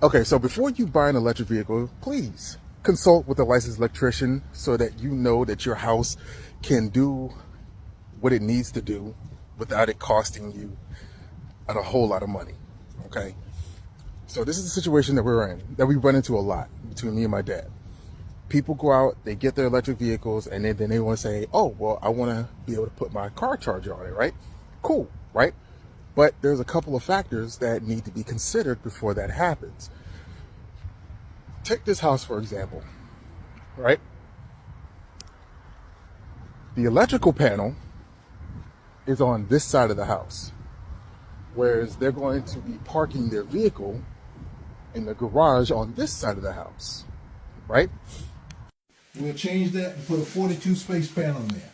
Okay, so before you buy an electric vehicle, please consult with a licensed electrician so that you know that your house can do what it needs to do without it costing you a whole lot of money. Okay, so this is the situation that we're in, that we run into a lot between me and my dad. People go out, they get their electric vehicles, and then they want to say, oh, well, I want to be able to put my car charger on it, right? Cool, right? But there's a couple of factors that need to be considered before that happens. Take this house, for example, right? The electrical panel is on this side of the house, whereas they're going to be parking their vehicle in the garage on this side of the house, right? We'll change that and put a 42 space panel in there.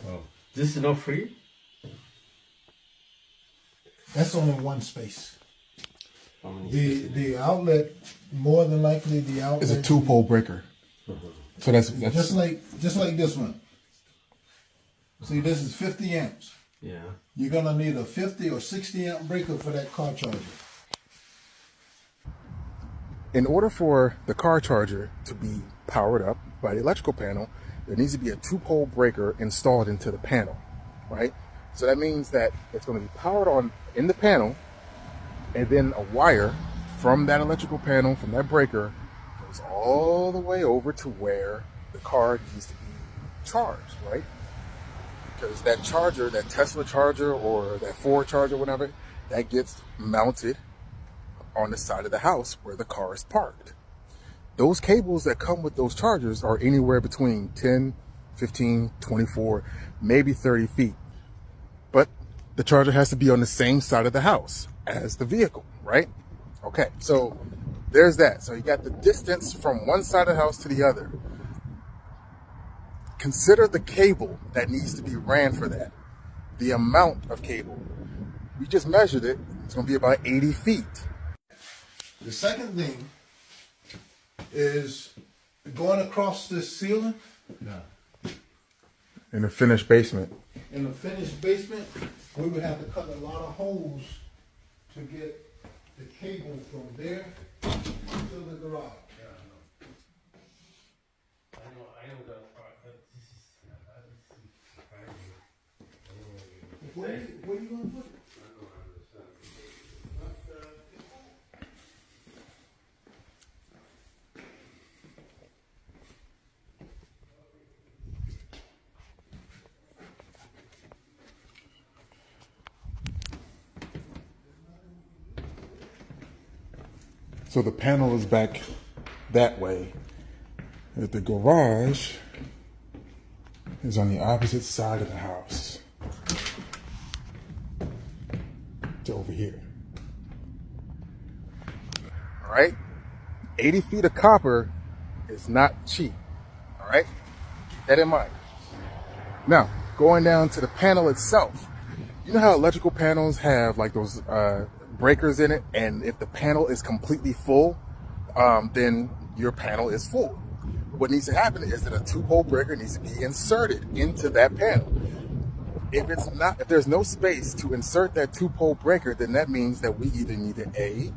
Oh, this is not free? That's only one space. The outlet, more than likely the outlet It's a 2-pole breaker. So that's just like this one. See, this is 50 amps. Yeah. You're gonna need a 50 or 60 amp breaker for that car charger. In order for the car charger to be powered up by the electrical panel, there needs to be a 2-pole breaker installed into the panel, right? So that means that it's going to be powered on in the panel, and then a wire from that electrical panel, from that breaker, goes all the way over to where the car needs to be charged, right? Because that charger, that Tesla charger or that Ford charger, whatever, that gets mounted on the side of the house where the car is parked. Those cables that come with those chargers are anywhere between 10, 15, 24, maybe 30 feet. But the charger has to be on the same side of the house as the vehicle, right? Okay, so there's that. So you got the distance from one side of the house to the other. Consider the cable that needs to be ran for that. The amount of cable. We just measured it. It's going to be about 80 feet. The second thing is going across this ceiling. Yeah. In the finished basement. In the finished basement, we would have to cut a lot of holes to get the cable from there to the garage. I know that part, but this is Where are you going to put it? So the panel is back that way. The garage is on the opposite side of the house. To over here. All right? 80 feet of copper is not cheap. All right? Keep that in mind. Now, going down to the panel itself. You know how electrical panels have like those breakers in it, and if the panel is completely full, then your panel is full. What needs to happen is that a 2-pole breaker needs to be inserted into that panel. If there's no space to insert that 2-pole breaker, then that means that we either need to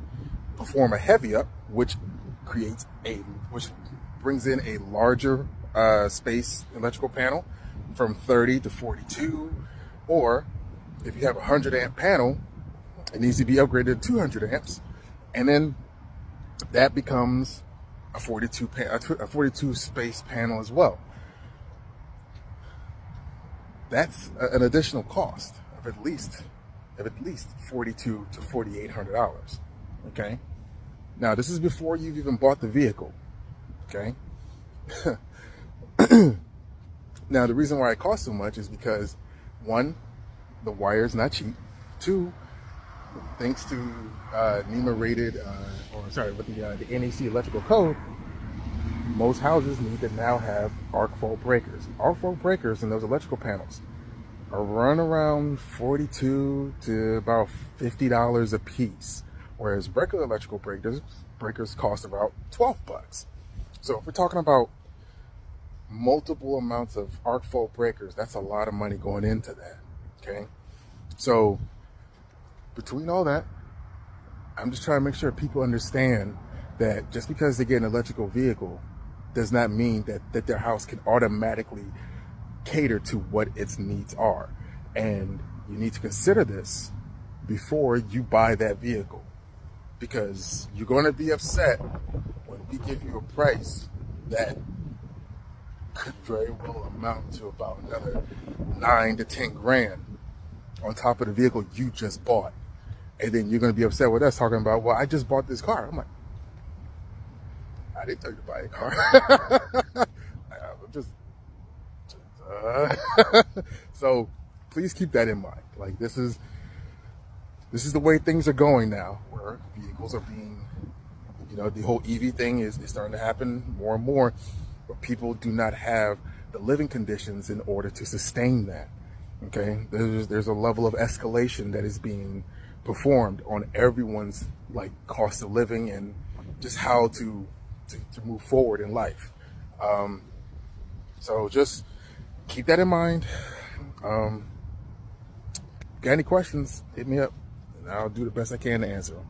perform a heavy up, which brings in a larger space electrical panel from 30 to 42, or if you have a 100 amp panel, it needs to be upgraded to 200 amps, and then that becomes a 42 space panel as well. That's an additional cost of at least $4,200 to $4,800. Okay. Now this is before you've even bought the vehicle. Okay. Now the reason why it costs so much is because, one, the wire is not cheap. Two, thanks to NEMA rated, the NEC electrical code, most houses need to now have arc fault breakers. Arc fault breakers in those electrical panels are run around $42 to about $50 a piece, whereas regular electrical breakers cost about $12. So if we're talking about multiple amounts of arc fault breakers, that's a lot of money going into that. Okay, so between all that, I'm just trying to make sure people understand that just because they get an electrical vehicle does not mean that their house can automatically cater to what its needs are. And you need to consider this before you buy that vehicle, because you're going to be upset when we give you a price that could very well amount to about another 9 to 10 grand on top of the vehicle you just bought. And then you're going to be upset with us talking about, well, I just bought this car. I'm like, I didn't tell you to buy a car. I'm just so please keep that in mind. Like, this is the way things are going now, where vehicles are being, the whole EV thing is starting to happen more and more, but people do not have the living conditions in order to sustain that. Okay, there's a level of escalation that is being performed on everyone's cost of living and just how to move forward in life. So just keep that in mind. Got any questions, hit me up and I'll do the best I can to answer them.